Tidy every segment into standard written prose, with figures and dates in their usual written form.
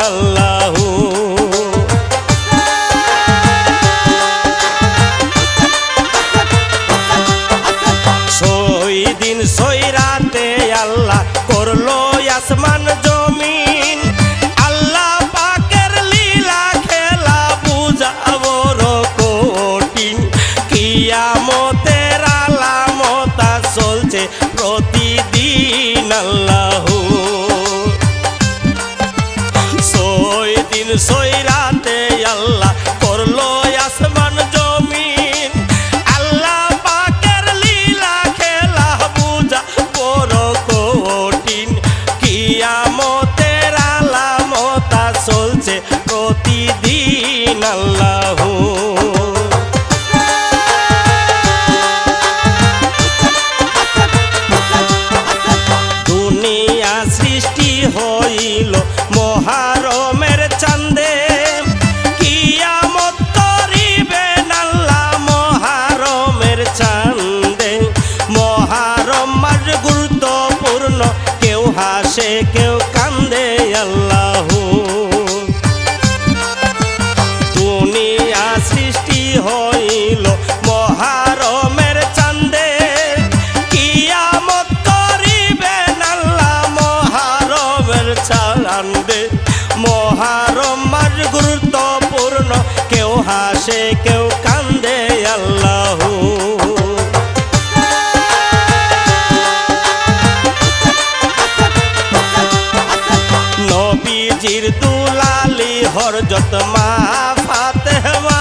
আল্লাহু। সই দিন সই রাতে আল্লাহ করলো আসমান জমিন, আল্লাহ পাকের লীলা খেলা বুঝা বড় কঠিন। কিয়ামতের আলামত চলছে প্রতিদিন আল্লাহু। সই দিন সই রাতে আল্লাহ করলো আসমান জমিন, আল্লাহ পাকের লীলা খেলা বুঝা বড় কঠিন। কিয়ামতের আলামত চলছে প্রতিদিন আল্লাহু। দুনিয়া সৃষ্টি হইল মহারমের চাঁদে, কিয়ামত করিবেন আল্লাহ মহারমের চাঁদে। মহারম মাস গুরুত্বপূর্ণ, কেউ হাসে কেউ কান্দে আল্লাহু। দুনিয়া সৃষ্টি হইল মহারমের চাঁদে, কিয়ামত করিবেন আল্লাহ মহারমের চাঁদে। মহারম মাস গুরুত্বপূর্ণ, কেউ হাসে কেউ কান্দে আল্লাহু। নবীজির দুলালি হযরত মা ফাতেমা,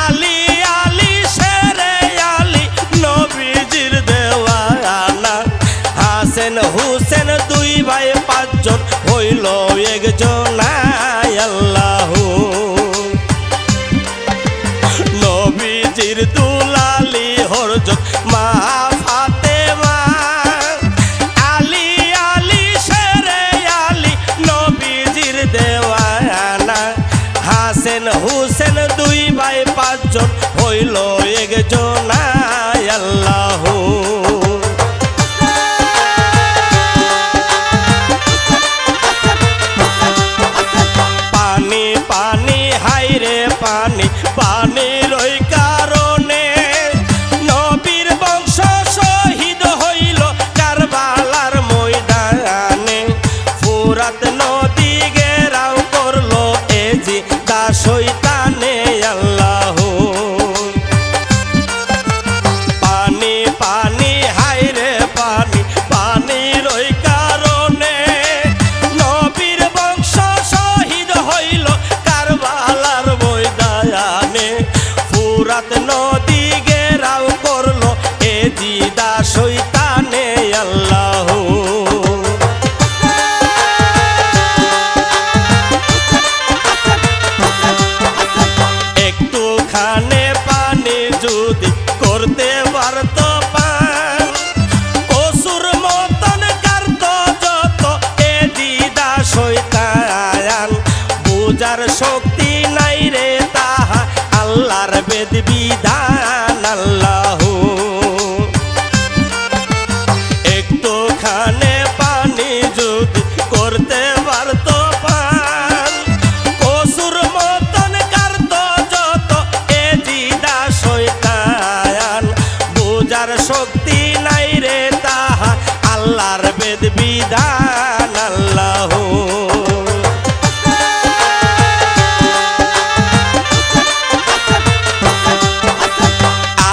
আলী আলী শেরে আলী নবীজির দেওয়ানা। হাসেন হুসেন দুই ভাই পাঁচজন হইল একজন আল্লাহু। নবীজির দুলালি হযরত মা ফাতেমা, আলী আলী শেরে আলী নবীজির দেওয়ানা। হাসেন হুসেন দুই ভাই পাঁচজন হইল একজন আল্লাহু। পানি পানি হাইরে পানি, পানির ওই কারণে নবীর বংশ শহীদ হইল কারবালার ময়দানে। ফুরাত নদী ঘেরাও করলো এজিদা শয়তানে আল্লাহু। পানি পানি হাইরে পানি, পানির ওই কারণে নবীর বংশ শহীদ হইল কারবালার ময়দানে। ফুরাত নদী ঘেরাও করলো এজিদা শয়তানে আল্লাহু। একটুখানে পানি যদি করতে পারত পান, অসুর মতন কারত যত এজিদা শয়তান। বুঝার শক্তি নাই রে তাহা আল্লাহর বেদ বিধান আল্লাহু। একটুখানে পানি যদি করতে পারত পান, অসুর মতন কারত যত এজিদা শয়তান। বুঝার শক্তি নাই রে তাহা আল্লাহর বেদ বিধান আল্লাহু।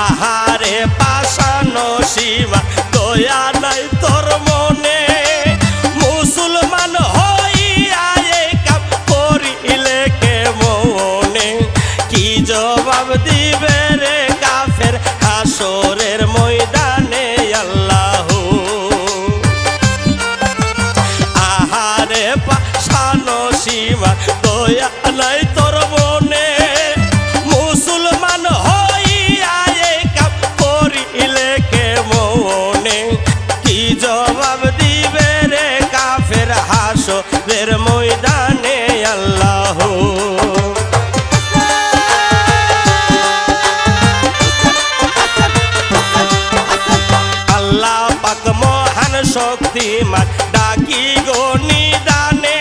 আহারে পাশানো সীমা দয়া নাই তোর মনে, মুসলমান হইয়া এই কাম করিলে কে মনে। কি জবাব দিবে রে কাফের হাসরের ময়দানে আল্লাহু। আহারে পাশানো সীমা দয়া নাই তোর মনে, মুসলমান হইয়া এই কাম করিলে কে মনে। কি জবাব দিবে রে কাফের হাসরের ময়দানে আল্লাহু। শক্তিমান ডাকি গো নিদানে,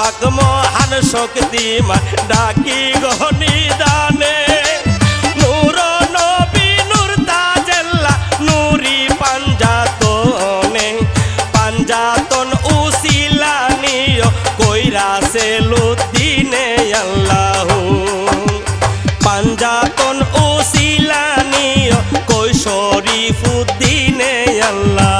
পাক মহান শক্তিমান ডাকি গহনি দানে নূর নবী নূর তাজেল্লা নুরি পাঞ্জাতনে পাঞ্জাতন উসিলা নিয় কইরা সেলুদ্দিনে আল্লাহু পাঞ্জাতন উসিলা নিয় কই শরীফুদ্দিনে আল্লাহ